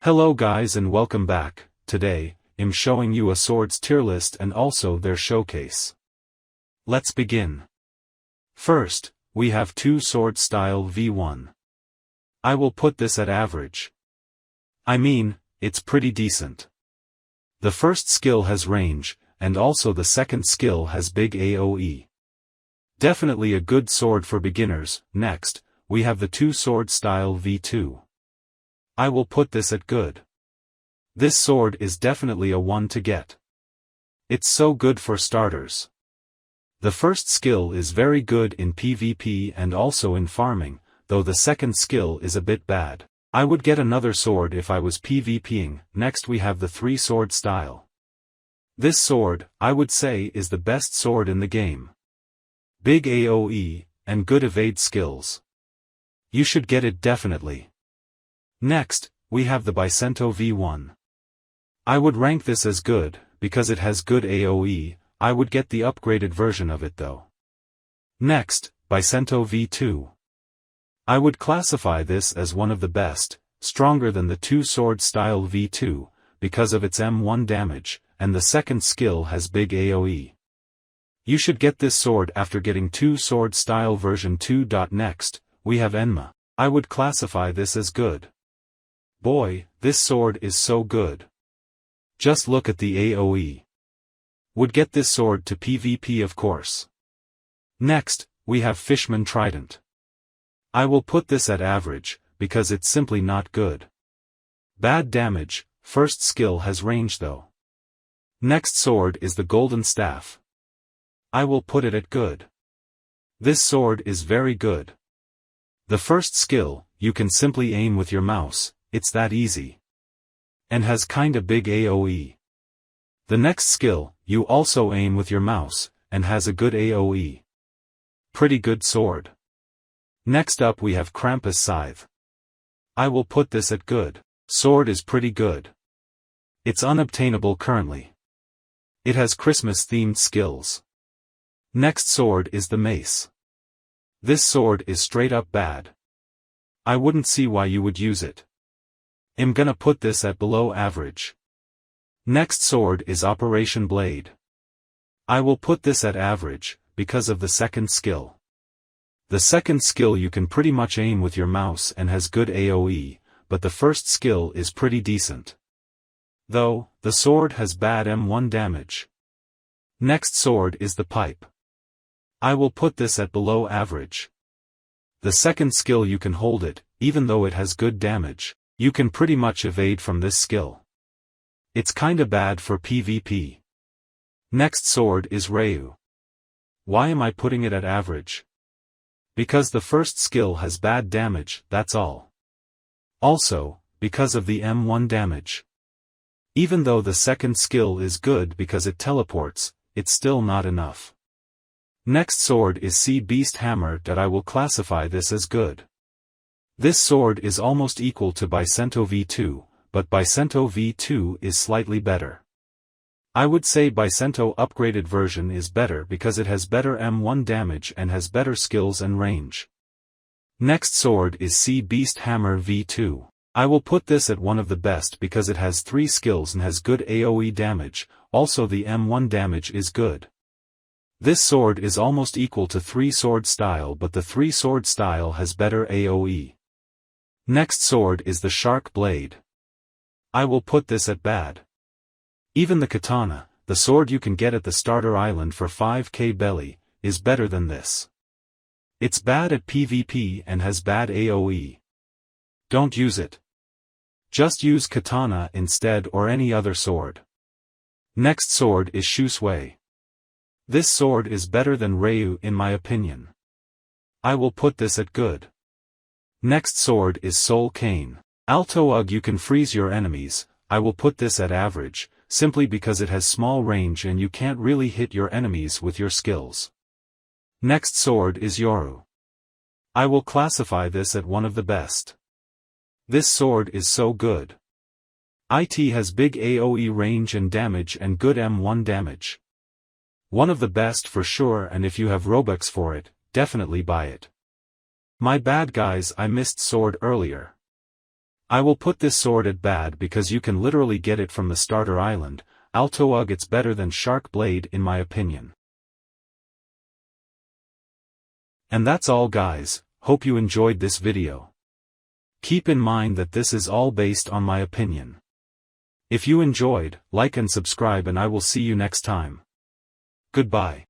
Hello guys and welcome back. Today, I'm showing you a sword's tier list and also their showcase. Let's begin. First, we have 2 sword style V1. I will put this at average. I mean, it's pretty decent. The first skill has range, and also the second skill has big AoE. Definitely a good sword for beginners. Next, we have the 2 sword style V2. I will put this at good. This sword is definitely a one to get. It's so good for starters. The first skill is very good in PvP and also in farming, though the second skill is a bit bad. I would get another sword if I was PvPing. Next we have the 3 sword style. This sword, I would say, is the best sword in the game. Big AoE, and good evade skills. You should get it definitely. Next, we have the Bisento V1. I would rank this as good, because it has good AoE. I would get the upgraded version of it though. Next, Bisento V2. I would classify this as one of the best, stronger than the 2 sword style V2, because of its M1 damage, and the second skill has big AoE. You should get this sword after getting 2 sword style version 2. Next, we have Enma. I would classify this as good. Boy, this sword is so good. Just look at the AoE. Would get this sword to PvP of course. Next, we have Fishman Trident. I will put this at average, because it's simply not good. Bad damage, first skill has range though. Next sword is the Golden Staff. I will put it at good. This sword is very good. The first skill, you can simply aim with your mouse. It's that easy. And has kinda big AoE. The next skill, you also aim with your mouse, and has a good AoE. Pretty good sword. Next up we have Krampus Scythe. I will put this at good. Sword is pretty good. It's unobtainable currently. It has Christmas-themed skills. Next sword is the Mace. This sword is straight up bad. I wouldn't see why you would use it. I'm gonna put this at below average. Next sword is Operation Blade. I will put this at average, because of the second skill. The second skill you can pretty much aim with your mouse and has good AoE, but the first skill is pretty decent. Though, the sword has bad M1 damage. Next sword is the Pipe. I will put this at below average. The second skill you can hold it, even though it has good damage. You can pretty much evade from this skill. It's kinda bad for PvP. Next sword is Ryu. Why am I putting it at average? Because the first skill has bad damage, that's all. Also, because of the M1 damage. Even though the second skill is good because it teleports, it's still not enough. Next sword is Sea Beast Hammer. I will classify this as good. This sword is almost equal to Bisento V2, but Bisento V2 is slightly better. I would say Bisento upgraded version is better because it has better M1 damage and has better skills and range. Next sword is Sea Beast Hammer V2. I will put this at one of the best because it has 3 skills and has good AoE damage, also the M1 damage is good. This sword is almost equal to 3 sword style, but the 3 sword style has better AoE. Next sword is the Shark Blade. I will put this at bad. Even the Katana, the sword you can get at the starter island for 5k belly, is better than this. It's bad at PvP and has bad AoE. Don't use it. Just use Katana instead or any other sword. Next sword is Shusui. This sword is better than Ryu in my opinion. I will put this at good. Next sword is Soul Cane. Altoug you can freeze your enemies. I will put this at average, simply because it has small range and you can't really hit your enemies with your skills. Next sword is Yoru. I will classify this at one of the best. This sword is so good. It has big AoE range and damage and good M1 damage. One of the best for sure, and if you have Robux for it, definitely buy it. My bad guys, I missed sword earlier. I will put this sword at bad because you can literally get it from the starter island. Altoug, it's better than Shark Blade in my opinion. And that's all guys, hope you enjoyed this video. Keep in mind that this is all based on my opinion. If you enjoyed, like and subscribe and I will see you next time. Goodbye.